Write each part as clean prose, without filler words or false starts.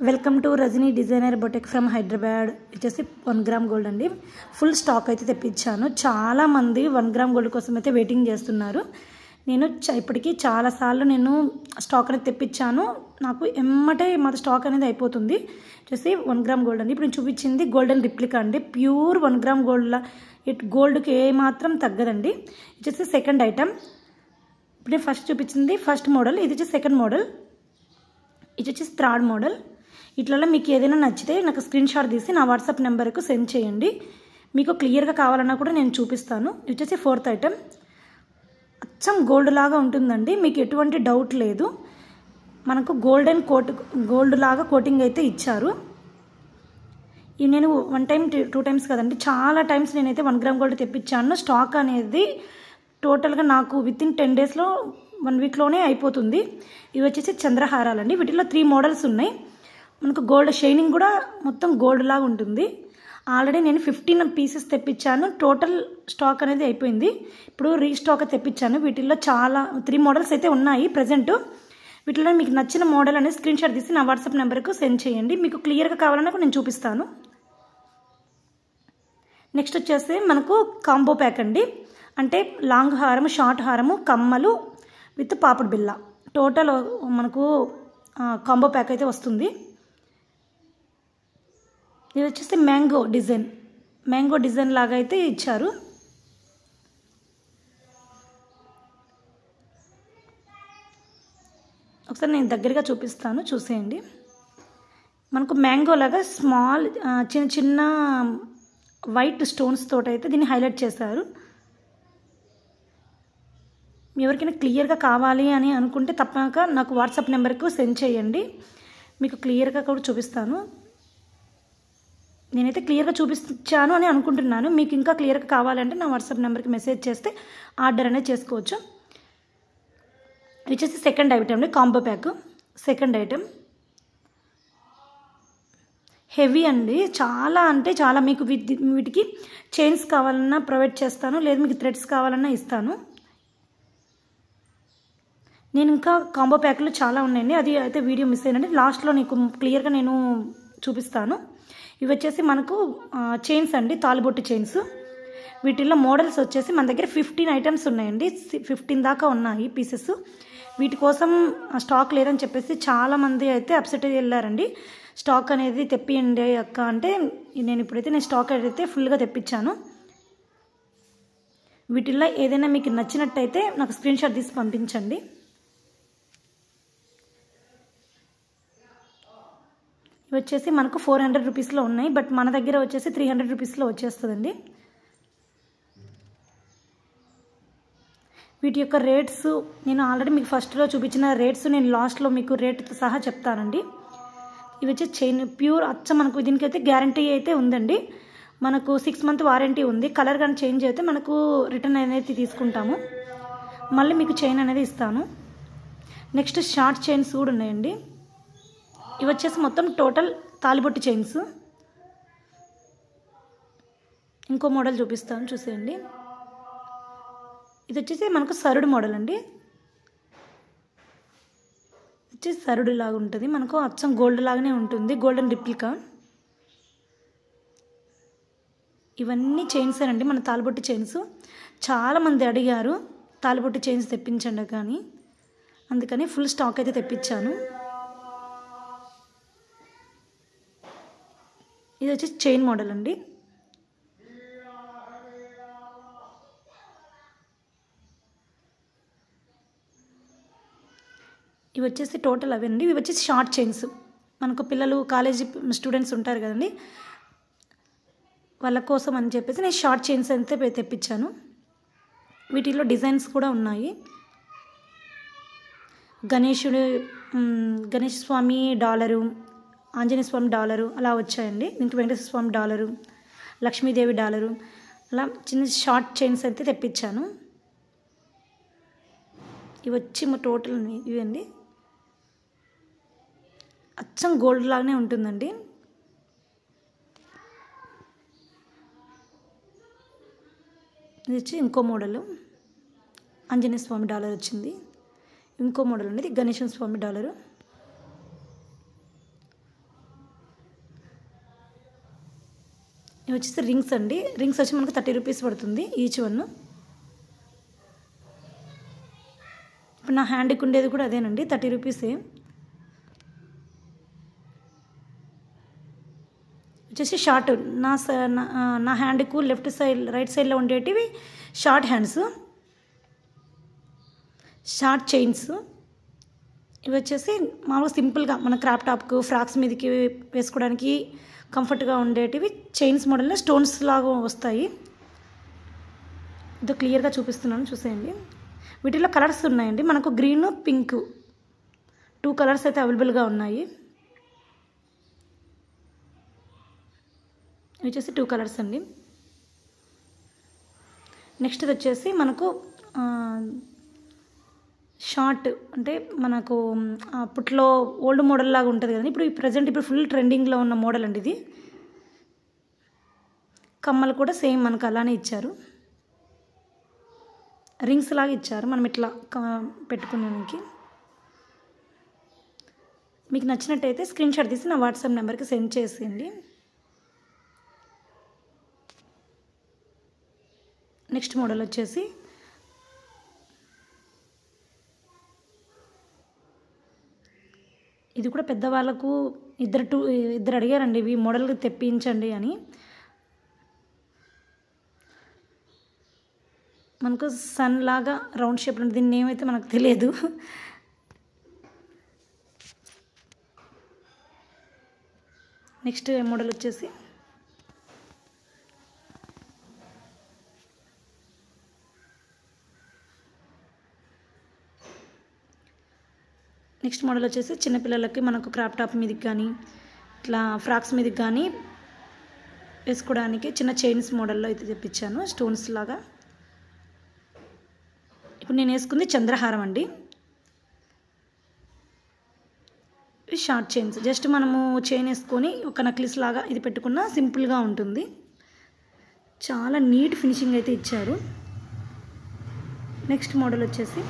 Welcome to Rajani designer boutique from Hyderabad. వచ్చేసి 1 gram gold అండి. Full stock అయితే తెప్పించాను. చాలామంది 1 గ్రామ్ గోల్డ్ కోసం అయితే వెయిటింగ్ చేస్తున్నారు. నేను ఇప్పటికీ చాలాసార్లు స్టాక్ అనేది తెప్పించాను. నాకు ఎమ్మటే మా స్టాక్ అనేది అయిపోతుంది. వచ్చేసి 1 గ్రామ్ గోల్డ్ అండి. ఇప్పుడు నేను చూపించింది గోల్డెన్ రిప్లికా అండి. ప్యూర్ 1 గ్రామ్ గోల్డ్కి ఏ మాత్రం తగ్గదండి. వచ్చేసి సెకండ్ ఐటమ్. ఇప్పుడు నేను ఫస్ట్ చూపించింది ఫస్ట్ మోడల్. ఇది వచ్చి సెకండ్ మోడల్. ఇది వచ్చేసి థర్డ్ మోడల్. ఇట్లలో మీకు ఏదైనా నచ్చితే నాకు స్క్రీన్ షాట్ తీసి నా వాట్సాప్ నెంబర్కు సెండ్ చేయండి. మీకు క్లియర్గా కావాలన్నా కూడా నేను చూపిస్తాను. ఇది వచ్చేసి ఫోర్త్ ఐటమ్. అచ్చం గోల్డ్ లాగా ఉంటుందండి. మీకు ఎటువంటి డౌట్ లేదు. మనకు గోల్డ్ లాగా కోటింగ్ అయితే ఇచ్చారు. ఇది నేను 1 టైం 2 టైమ్స్ కదండి, చాలా టైమ్స్ నేనైతే 1 గ్రామ్ గోల్డ్ తెప్పించాను. స్టాక్ అనేది టోటల్గా నాకు వితిన్ 10 డేస్లో 1 వీక్లోనే అయిపోతుంది. ఇవి వచ్చేసి చంద్రహారాలండి. వీటిలో 3 మోడల్స్ ఉన్నాయి. మనకు గోల్డ్ షైనింగ్ కూడా మొత్తం గోల్డ్ లాగా ఉంటుంది. ఆల్రెడీ నేను 15 పీసెస్ తెప్పించాను. టోటల్ స్టాక్ అనేది అయిపోయింది. ఇప్పుడు రీస్టాక్ తెప్పించాను. వీటిల్లో 3 మోడల్స్ అయితే ఉన్నాయి ప్రజెంట్. వీటిలో మీకు నచ్చిన మోడల్ అనేది స్క్రీన్ షాట్ తీసి నా వాట్సాప్ నెంబర్కు సెండ్ చేయండి. మీకు క్లియర్గా కావాలన్నా కూడా నేను చూపిస్తాను. నెక్స్ట్ వచ్చేసి మనకు కాంబో ప్యాక్ అండి. అంటే లాంగ్ హారము, షార్ట్ హారము, కమ్మలు విత్ పాపిడి బిళ్ళ. టోటల్ మనకు కాంబో ప్యాక్ అయితే వస్తుంది. ఇది వచ్చేసి మ్యాంగో డిజైన్ లాగా అయితే ఇచ్చారు. ఒకసారి నేను దగ్గరగా చూపిస్తాను, చూసేయండి. మనకు మ్యాంగో లాగా స్మాల్ చిన్న వైట్ స్టోన్స్ తోటి అయితే దీన్ని హైలైట్ చేశారు. ఎవరికైనా క్లియర్గా కావాలి అని అనుకుంటే తప్పక నాకు వాట్సాప్ నెంబర్కు సెండ్ చేయండి. మీకు క్లియర్గా కూడా చూపిస్తాను. నేనైతే క్లియర్గా చూపించాను అని అనుకుంటున్నాను. మీకు ఇంకా క్లియర్గా కావాలంటే నా వాట్సాప్ నెంబర్కి మెసేజ్ చేస్తే ఆర్డర్ అనేది చేసుకోవచ్చు. ఇది వచ్చేసి సెకండ్ ఐటమ్ అండి, combo pack. Second item heavy అండి. చాలా అంటే చాలా. మీకు వీటికి చైన్స్ కావాలన్నా ప్రొవైడ్ చేస్తాను, లేదు మీకు థ్రెడ్స్ కావాలన్నా ఇస్తాను. నేను ఇంకా కాంబో ప్యాక్లు చాలా ఉన్నాయండి. అది అయితే వీడియో మిస్ అయ్యిందండి. లాస్ట్లో నీకు క్లియర్గా నేను చూపిస్తాను. ఇవి వచ్చేసి మనకు చైన్స్ అండి, తాలిబొట్టు చైన్స్. వీటిల్లో మోడల్స్ వచ్చేసి మన దగ్గర 15 ఐటమ్స్ ఉన్నాయండి. 15 దాకా ఉన్నాయి పీసెస్. వీటి కోసం స్టాక్ లేదని చెప్పేసి చాలామంది అయితే అప్సెట్ అయ్యి వెళ్ళారండి. స్టాక్ అనేది తెప్పియండి అక్క అంటే నేను స్టాక్ అయితే ఫుల్గా తెప్పించాను. వీటిల్లో ఏదైనా మీకు నచ్చినట్టయితే నాకు స్క్రీన్ షాట్ తీసి పంపించండి. ఇవి వచ్చేసి మనకు 400 రూపీస్లో ఉన్నాయి. బట్ మన దగ్గర వచ్చేసి 300 రూపీస్లో వచ్చేస్తుందండి. వీటి యొక్క రేట్స్ నేను ఆల్రెడీ మీకు ఫస్ట్లో చూపించిన రేట్స్ నేను లాస్ట్లో మీకు రేట్తో సహా చెప్తానండి. ఇవి వచ్చి చైన్ ప్యూర్ అచ్చం. మనకు దీనికైతే గ్యారంటీ అయితే ఉందండి. మనకు 6 మంత్ వారంటీ ఉంది. కలర్ కానీ చేంజ్ అయితే మనకు రిటర్న్ అనేది తీసుకుంటాము. మళ్ళీ మీకు చైన్ అనేది ఇస్తాను. నెక్స్ట్ షార్ట్ చైన్స్ కూడా ఉన్నాయండి. ఇవి వచ్చేసి మొత్తం టోటల్ తాలిబొట్టు చైన్స్. ఇంకో మోడల్ చూపిస్తాను, చూసేయండి. ఇది వచ్చేసి మనకు సరుడు మోడల్ అండి. వచ్చేసి సరుడు లాగా ఉంటుంది. మనకు అచ్చం గోల్డ్ లాగానే ఉంటుంది. Golden replica. ఇవన్నీ చైన్స్ అండి, మన తాలిబొట్టు చైన్స్. చాలామంది అడిగారు తాలిబొట్టు చైన్స్ తెప్పించండి కానీ, అందుకని ఫుల్ స్టాక్ అయితే తెప్పించాను. ఇది వచ్చి చైన్ మోడల్ అండి. ఇవి వచ్చేసి టోటల్ అవండి. ఇవి వచ్చేసి షార్ట్ చైన్స్. మనకు పిల్లలు కాలేజీ స్టూడెంట్స్ ఉంటారు కదండి, వాళ్ళ కోసం అని చెప్పేసి నేను షార్ట్ చైన్స్ అయితే తెప్పించాను. వీటిలో డిజైన్స్ కూడా ఉన్నాయి. గణేష్ స్వామి డాలరు, ఆంజనేయ స్వామి డాలరు అలా వచ్చాయండి. ఇంక వెంకటేశ్వర స్వామి డాలరు, లక్ష్మీదేవి డాలరు, అలా చిన్న షార్ట్ చైన్స్ అయితే తెప్పించాను. ఇవి వచ్చి టోటల్ ఇవండి. అచ్చం గోల్డ్ లాగానే ఉంటుందండి. ఇది వచ్చి ఇంకో మోడలు, ఆంజనేయ స్వామి డాలర్ వచ్చింది. ఇంకో మోడల్ అనేది గణేశ స్వామి డాలరు. ఇవి వచ్చేసి రింగ్స్ అండి. రింగ్స్ వచ్చి మనకు 30 రూపీస్ పడుతుంది ఈచ్ వన్. ఇప్పుడు నా హ్యాండ్కి ఉండేది కూడా అదేనండి, 30 రూపీసే. వచ్చేసి షార్ట్ నా హ్యాండ్కు లెఫ్ట్ సైడ్ రైట్ సైడ్లో ఉండేటివి షార్ట్ హ్యాండ్స్, షార్ట్ చైన్స్. ఇవి వచ్చేసి మామూలుగా సింపుల్గా మన క్రాప్ టాప్కు ఫ్రాక్స్ మీదకి వేసుకోవడానికి కంఫర్ట్గా ఉండేటివి చైన్స్ మోడల్లో స్టోన్స్ లాగా వస్తాయి. ఇది క్లియర్గా చూపిస్తున్నాను, చూసేయండి. వీటిలో కలర్స్ ఉన్నాయండి, మనకు గ్రీన్ పింక్ 2 కలర్స్ అయితే అవైలబుల్గా ఉన్నాయి. ఇవి వచ్చేసి 2 కలర్స్ అండి. నెక్స్ట్ ఇది వచ్చేసి మనకు షార్ట్, అంటే మనకు అప్పట్లో ఓల్డ్ మోడల్ లాగా ఉంటుంది కదండి, ఇప్పుడు ప్రజెంట్ ఇప్పుడు ఫుల్ ట్రెండింగ్లో ఉన్న మోడల్ అండి ఇది. కమ్మలు కూడా సేమ్ మనకు అలానే ఇచ్చారు, రింగ్స్ లాగా ఇచ్చారు మనం ఇట్లా పెట్టుకునేదానికి. మీకు నచ్చినట్టయితే స్క్రీన్ షాట్ తీసి నా వాట్సాప్ నెంబర్కి సెండ్ చేసేయండి. నెక్స్ట్ మోడల్ వచ్చేసి ఇది కూడా పెద్దవాళ్ళకు ఇద్దరు అడిగారండి ఇవి మోడల్ తెప్పించండి అని. మనకు సన్ లాగా రౌండ్ షేప్ ఉంటుంది, దీన్ని ఏమైతే మనకు తెలియదు. నెక్స్ట్ మోడల్ వచ్చేసి చిన్నపిల్లలకి మనకు క్రాప్ టాప్ మీదకి కానీ ఇట్లా ఫ్రాక్స్ మీదకి కానీ వేసుకోవడానికి చిన్న చైన్స్ మోడల్లో అయితే తెప్పించాను, స్టోన్స్ లాగా. ఇప్పుడు నేను వేసుకుంది చంద్రహారం అండి. షార్ట్ చైన్స్, జస్ట్ మనము చైన్ వేసుకొని ఒక నెక్లెస్ లాగా ఇది పెట్టుకున్న సింపుల్గా ఉంటుంది. చాలా నీట్ ఫినిషింగ్ అయితే ఇచ్చారు. నెక్స్ట్ మోడల్ వచ్చేసి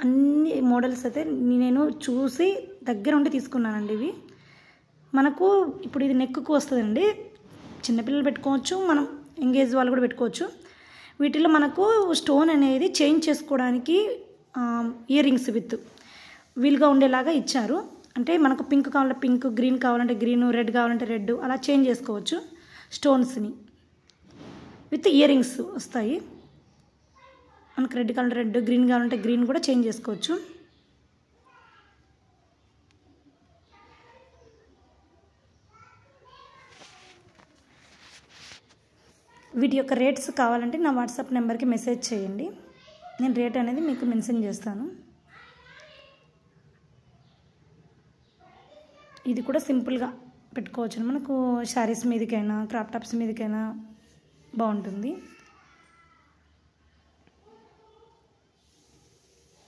అన్ని మోడల్స్ అయితే నేను చూసి దగ్గర ఉండి తీసుకున్నానండి. ఇవి మనకు ఇప్పుడు ఇది నెక్కు వస్తుందండి, చిన్నపిల్లలు పెట్టుకోవచ్చు, మనం ఎంగేజ్ వాళ్ళు కూడా పెట్టుకోవచ్చు. వీటిలో మనకు స్టోన్ అనేది చేంజ్ చేసుకోవడానికి ఇయర్ రింగ్స్ విత్ వీలుగా ఉండేలాగా ఇచ్చారు. అంటే మనకు పింక్ కావాలంటే పింక్, గ్రీన్ కావాలంటే గ్రీన్, రెడ్ కావాలంటే రెడ్, అలా చేంజ్ చేసుకోవచ్చు. స్టోన్స్ని విత్ ఇయర్ రింగ్స్ వస్తాయి. మనకు రెడ్ కావాలంటే రెడ్, గ్రీన్ కావాలంటే గ్రీన్ కూడా చేంజ్ చేసుకోవచ్చు. వీటి యొక్క రేట్స్ కావాలంటే నా వాట్సాప్ నెంబర్కి మెసేజ్ చేయండి, నేను రేట్ అనేది మీకు మెన్షన్ చేస్తాను. ఇది కూడా సింపుల్గా పెట్టుకోవచ్చు, మనకు శారీస్ మీదకైనా క్రాప్ టాప్స్ మీదకైనా బాగుంటుంది.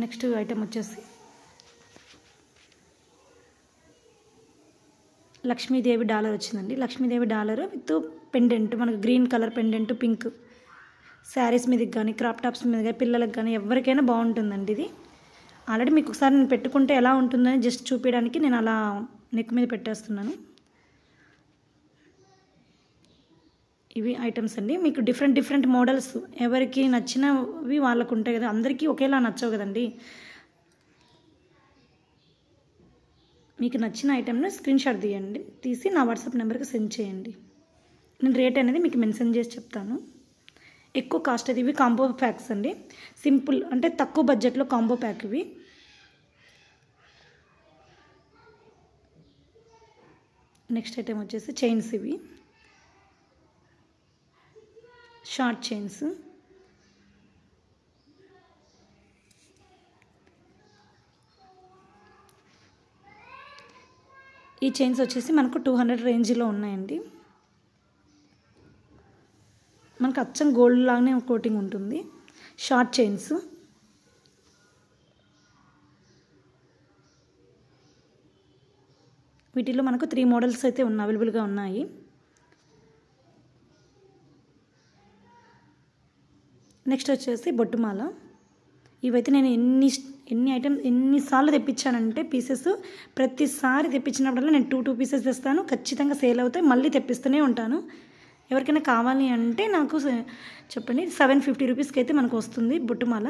నెక్స్ట్ ఐటమ్ వచ్చేసి లక్ష్మీదేవి డాలర్ వచ్చిందండి. లక్ష్మీదేవి డాలర్ విత్ పెండెంట్, మనకు green colour pendant, pink. Saris మీదకి కానీ క్రాప్ టాప్స్ మీద కానీ పిల్లలకు కానీ ఎవరికైనా బాగుంటుందండి ఇది. ఆల్రెడీ మీకు ఒకసారి నేను పెట్టుకుంటే ఎలా ఉంటుందని జస్ట్ చూపించడానికి నేను అలా నెక్ మీద పెట్టేస్తున్నాను. ఇవి ఐటమ్స్ అండి. మీకు డిఫరెంట్ మోడల్స్ ఎవరికి నచ్చినవి వాళ్ళకు ఉంటాయి కదా, అందరికీ ఒకేలా నచ్చవు కదండి. మీకు నచ్చిన ఐటెంని స్క్రీన్ షాట్ తీసి నా వాట్సాప్ నెంబర్కి సెండ్ చేయండి. నేను రేట్ అనేది మీకు మెన్షన్ చేసి చెప్తాను. ఎక్కువ కాస్ట్ అది. ఇవి కాంబో ప్యాక్స్ అండి, సింపుల్ అంటే తక్కువ బడ్జెట్లో కాంబో ప్యాక్ ఇవి. నెక్స్ట్ ఐటెం వచ్చేసి చైన్స్, ఇవి షార్ట్ చైన్స్. ఈ చైన్స్ వచ్చేసి మనకు 200 రేంజ్లో ఉన్నాయండి. మనకు అచ్చం గోల్డ్ లాగానే కోటింగ్ ఉంటుంది. Short chains. వీటిలో మనకు 3 మోడల్స్ అయితే అవైలబుల్గా ఉన్నాయి. నెక్స్ట్ వచ్చేసి బొట్టుమాల. ఇవైతే నేను ఎన్నిసార్లు తెప్పించానంటే పీసెస్, ప్రతిసారి తెప్పించినప్పుడల్లా నేను 2 పీసెస్ తెస్తాను, ఖచ్చితంగా సేల్ అవుతాయి, మళ్ళీ తెప్పిస్తూనే ఉంటాను. ఎవరికైనా కావాలి అంటే నాకు చెప్పండి. 750 రూపీస్కి అయితే మనకు వస్తుంది బొట్టుమాల.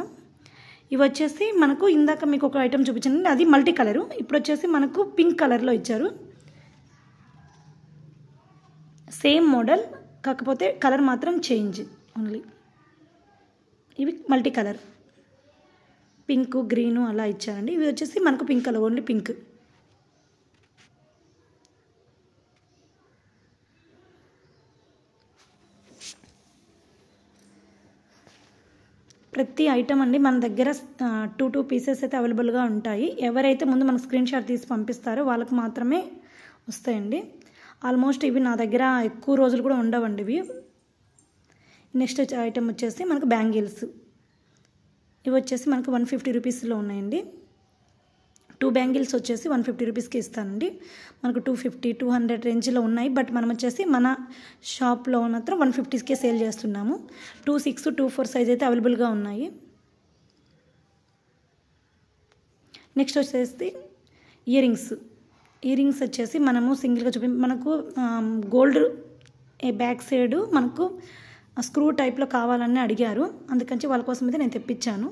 ఇవి వచ్చేసి మనకు ఇందాక మీకు ఒక ఐటెం చూపించాను, అది మల్టీ కలరు. ఇప్పుడు వచ్చేసి మనకు పింక్ కలర్లో ఇచ్చారు. సేమ్ మోడల్, కాకపోతే కలర్ మాత్రం చేంజ్ ఓన్లీ. ఇవి మల్టీ కలర్, పింక్, గ్రీను అలా ఇచ్చారండి. ఇవి వచ్చేసి మనకు పింక్ కలర్, ఓన్లీ పింక్. ప్రతి ఐటమ్ అండి మన దగ్గర 2 పీసెస్ అయితే అవైలబుల్గా ఉంటాయి. ఎవరైతే ముందు మనకు స్క్రీన్ షాట్ తీసి పంపిస్తారో వాళ్ళకి మాత్రమే వస్తాయండి. ఆల్మోస్ట్ ఇవి నా దగ్గర ఎక్కువ రోజులు కూడా ఉండవండి ఇవి. నెక్స్ట్ ఐటమ్ వచ్చేసి మనకు బ్యాంగిల్స్. ఇవి వచ్చేసి మనకు 150 రూపీస్లో ఉన్నాయండి. 2 బ్యాంగిల్స్ వచ్చేసి 150 రూపీస్కి ఇస్తానండి. మనకు 250, 200 రేంజ్లో ఉన్నాయి. బట్ మనం వచ్చేసి మన షాప్లో మాత్రం 150కే సేల్ చేస్తున్నాము. 2/6, 2/4 సైజ్ అయితే అవైలబుల్గా ఉన్నాయి. నెక్స్ట్ వచ్చేసి ఇయర్ రింగ్స్ వచ్చేసి మనము సింగిల్గా మనకు గోల్డ్ బ్యాక్ సైడ్ మనకు స్క్రూ టైప్లో కావాలని అడిగారు, అందుకని వాళ్ళ కోసం అయితే నేను తెప్పించాను.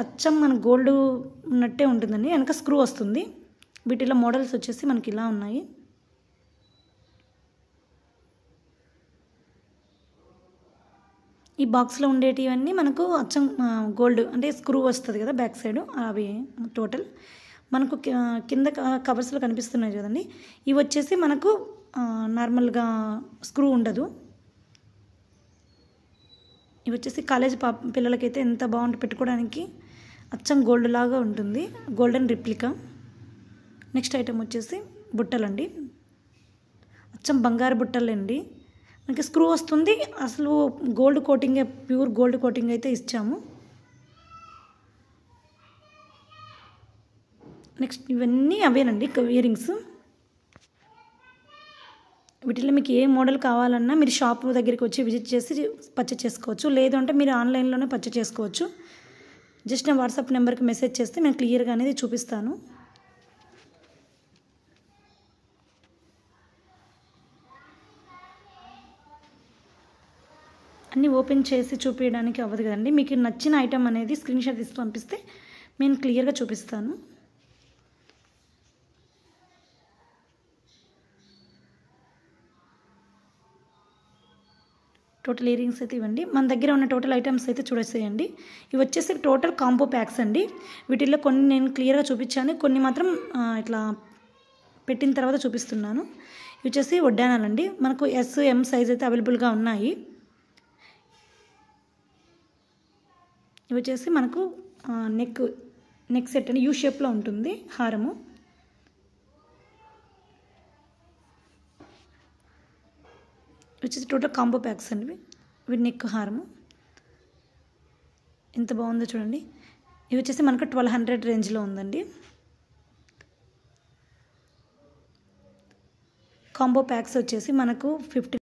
అచ్చం మన గోల్డ్ ఉన్నట్టే ఉంటుందండి, వెనక స్క్రూ వస్తుంది. వీటిలో మోడల్స్ వచ్చేసి మనకి ఇలా ఉన్నాయి. ఈ బాక్స్లో ఉండేటివన్నీ మనకు అచ్చం గోల్డ్ అంటే స్క్రూ వస్తుంది కదా బ్యాక్ సైడ్, అవి టోటల్ మనకు కింద కవర్స్లో కనిపిస్తున్నాయి కదండి. ఇవి వచ్చేసి మనకు నార్మల్గా స్క్రూ ఉండదు. ఇవి వచ్చేసి కాలేజ్ పిల్లలకైతే ఎంత బాగుంటుంది పెట్టుకోవడానికి, అచ్చం గోల్డ్ లాగా ఉంటుంది, గోల్డెన్ రిప్లికా. నెక్స్ట్ ఐటమ్ వచ్చేసి బుట్టలండి, అచ్చం బంగారు బుట్టలండి. మనకి స్క్రూ వస్తుంది, అసలు గోల్డ్ కోటింగే, ప్యూర్ గోల్డ్ కోటింగ్ అయితే ఇచ్చాము. నెక్స్ట్ ఇవన్నీ అవేనండి ఇయర్ రింగ్స్. వీటిలో మీకు ఏ మోడల్ కావాలన్నా మీరు షాప్ దగ్గరికి వచ్చి విజిట్ చేసి పర్చేస్ చేసుకోవచ్చు, లేదు అంటే మీరు ఆన్లైన్లోనే పర్చేస్ చేసుకోవచ్చు. జస్ట్ నా వాట్సాప్ నెంబర్కి మెసేజ్ చేస్తే నేను క్లియర్గా అనేది చూపిస్తాను. అన్నీ ఓపెన్ చేసి చూపించడానికి అవ్వదు కదండి. మీకు నచ్చిన ఐటమ్ అనేది స్క్రీన్ షాట్ తీసి పంపిస్తే నేను క్లియర్గా చూపిస్తాను. టోటల్ ఇయర్ రింగ్స్ అయితే ఇవ్వండి. మన దగ్గర ఉన్న టోటల్ ఐటమ్స్ అయితే చూడేసేయండి. ఇవి వచ్చేసి టోటల్ కాంబో ప్యాక్స్ అండి. వీటిల్లో కొన్ని నేను క్లియర్గా చూపించాను, కొన్ని మాత్రం ఇట్లా పెట్టిన తర్వాత చూపిస్తున్నాను. ఇవి వచ్చేసి వడ్డానాలండి. మనకు S, M సైజ్ అయితే అవైలబుల్గా ఉన్నాయి. ఇవి వచ్చేసి మనకు నెక్ సెట్ అండి, యూ షేప్లో ఉంటుంది హారము. వచ్చేసి టోటల్ కాంబో ప్యాక్స్ అండి. ఇవి నెక్ హారము ఎంత బాగుందో చూడండి. ఇవి వచ్చేసి మనకు 1200 రేంజ్లో ఉందండి. కాంబో ప్యాక్స్ వచ్చేసి మనకు 50